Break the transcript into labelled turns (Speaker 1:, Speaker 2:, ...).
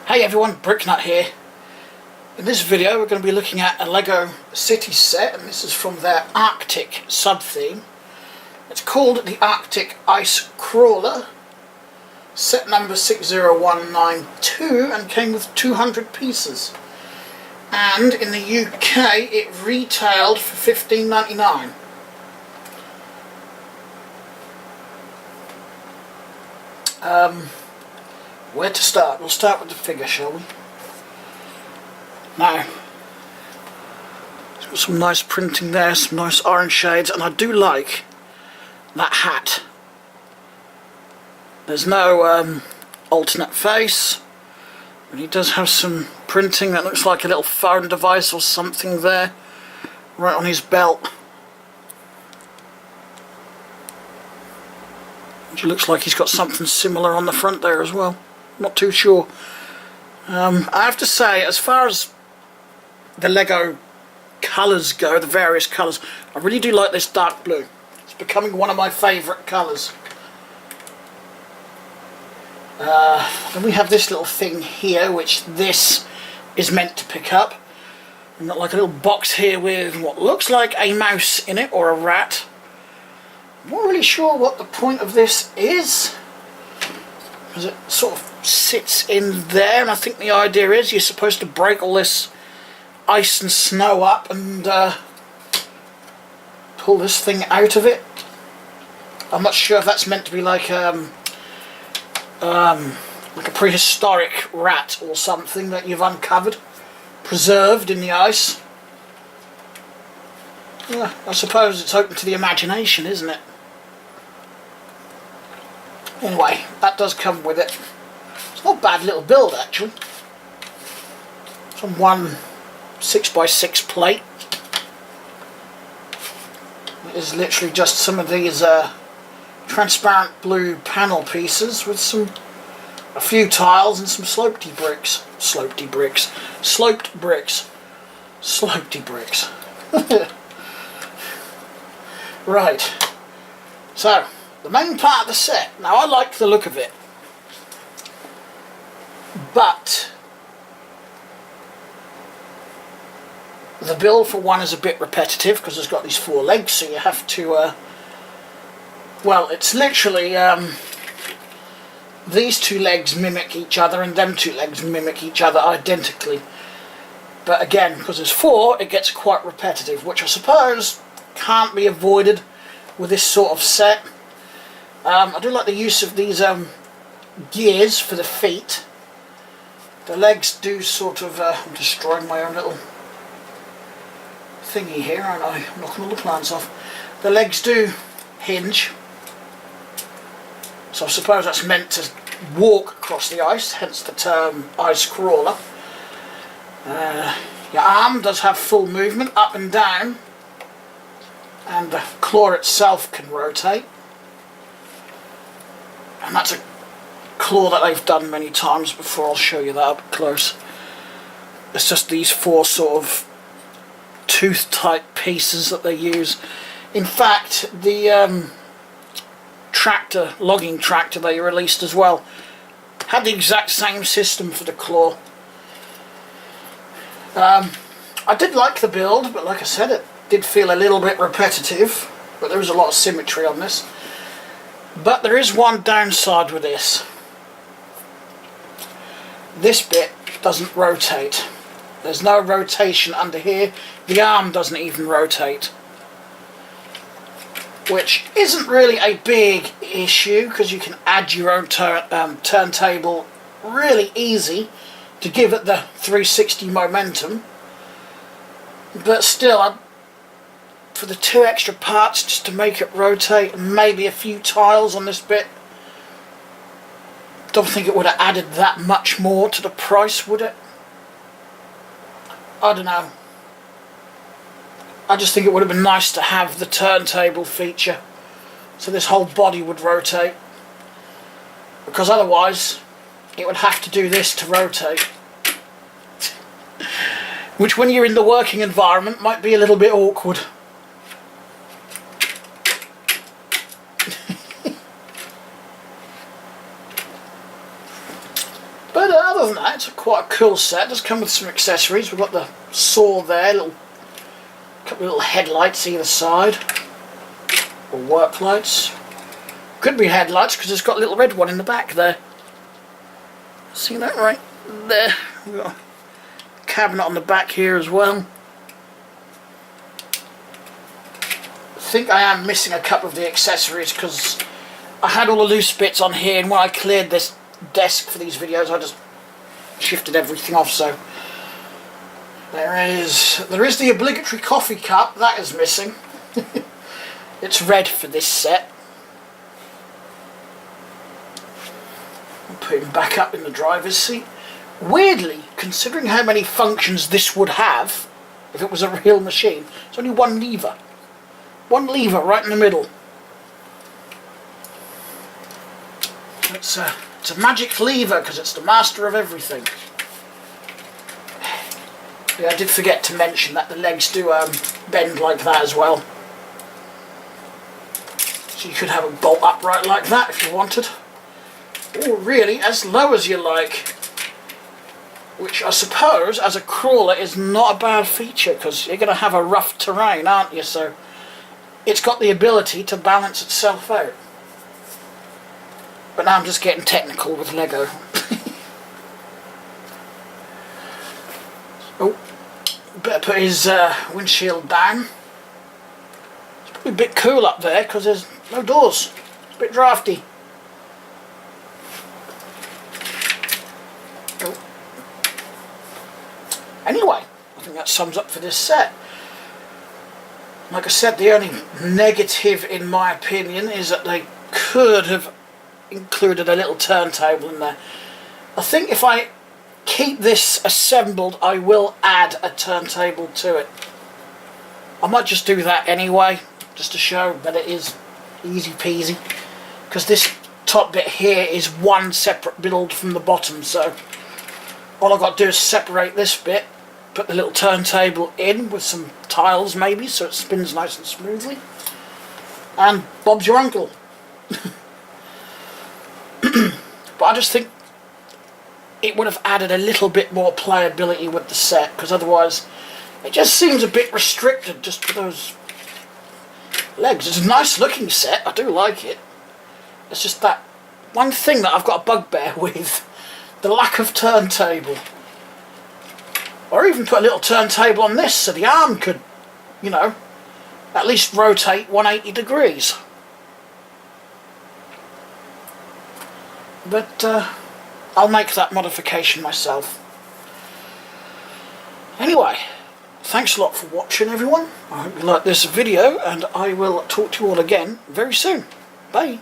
Speaker 1: Hey everyone, Bricknut here. In this video we're going to be looking at a LEGO City set, and this is from their Arctic sub-theme. It's called the Arctic Ice Crawler, set number 60192, and came with 200 pieces. And in the UK it retailed for $15.99. Where to start? We'll start with the figure, shall we? Now, it's got some nice printing there, some nice orange shades, and I do like that hat. There's no alternate face, but he does have some printing that looks like a little phone device or something there, right on his belt. Which looks like he's got something similar on the front there as well. Not too sure. I have to say, as far as the LEGO colours go, the various colours, I really do like this dark blue. It's becoming one of my favourite colours. Then we have this little thing here, which this is meant to pick up. We've got like a little box here with what looks like a mouse in it, or a rat. I'm not really sure what the point of this is, because it sort of sits in there, and I think the idea is you're supposed to break all this ice and snow up and pull this thing out of it. I'm not sure if that's meant to be like a prehistoric rat or something that you've uncovered, preserved in the ice. Yeah, I suppose it's open to the imagination, isn't it? Anyway, that does come with it. It's not a bad little build, actually. It's on one 6x6 plate. It is literally just some of these transparent blue panel pieces with a few tiles and some sloped bricks. Right. So, the main part of the set. Now, I like the look of it, but the build for one is a bit repetitive because it's got these four legs, so you have to well, it's literally these two legs mimic each other and them two legs mimic each other identically, but again, because there's four, it gets quite repetitive, which I suppose can't be avoided with this sort of set. I do like the use of these gears for the feet. The legs do sort of, I'm destroying my own little thingy here, aren't I? I'm knocking all the plants off. The legs do hinge, so I suppose that's meant to walk across the ice, hence the term ice crawler. Your arm does have full movement up and down, and the claw itself can rotate. And that's a claw that they've done many times before. I'll show you that up close. It's just these four sort of tooth type pieces that they use. In fact, the logging tractor they released as well had the exact same system for the claw. I did like the build, but like I said, it did feel a little bit repetitive, but there was a lot of symmetry on this. But there is one downside with this. This bit doesn't rotate. There's no rotation under here. The arm doesn't even rotate, which isn't really a big issue because you can add your own turntable really easy to give it the 360 momentum. But still, for the two extra parts just to make it rotate, and maybe a few tiles on this bit, don't think it would have added that much more to the price, would it? I don't know. I just think it would have been nice to have the turntable feature, so this whole body would rotate, because otherwise it would have to do this to rotate, which when you're in the working environment might be a little bit awkward. But other than that, it's quite a cool set. It does come with some accessories. We've got the saw there, couple of little headlights either side, or work lights. Could be headlights because it's got a little red one in the back there. See that right there? We've got a cabinet on the back here as well. I think I am missing a couple of the accessories because I had all the loose bits on here, and when I cleared this desk for these videos I just shifted everything off. So there is the obligatory coffee cup, that is missing. It's red for this set. I'll put him back up in the driver's seat. Weirdly, considering how many functions this would have if it was a real machine, it's only one lever. One lever right in the middle. It's a magic lever because it's the master of everything. Yeah, I did forget to mention that the legs do bend like that as well. So you could have a bolt upright like that if you wanted. Or really as low as you like. Which I suppose as a crawler is not a bad feature because you're going to have a rough terrain, aren't you? So it's got the ability to balance itself out. But now I'm just getting technical with Lego. Oh, better put his windshield down. It's probably a bit cool up there because there's no doors. It's a bit drafty. Oh. Anyway, I think that sums up for this set. Like I said, the only negative in my opinion is that they could have included a little turntable in there. I think if I keep this assembled I will add a turntable to it. I might just do that anyway, just to show that it is easy peasy, because this top bit here is one separate build from the bottom, so all I've got to do is separate this bit, put the little turntable in with some tiles maybe so it spins nice and smoothly, and Bob's your uncle. But I just think it would have added a little bit more playability with the set, because otherwise it just seems a bit restricted just for those legs. It's a nice looking set, I do like it. It's just that one thing that I've got a bugbear with, the lack of turntable. Or even put a little turntable on this so the arm could, you know, at least rotate 180 degrees. But I'll make that modification myself. Anyway, thanks a lot for watching everyone. I hope you liked this video and I will talk to you all again very soon. Bye.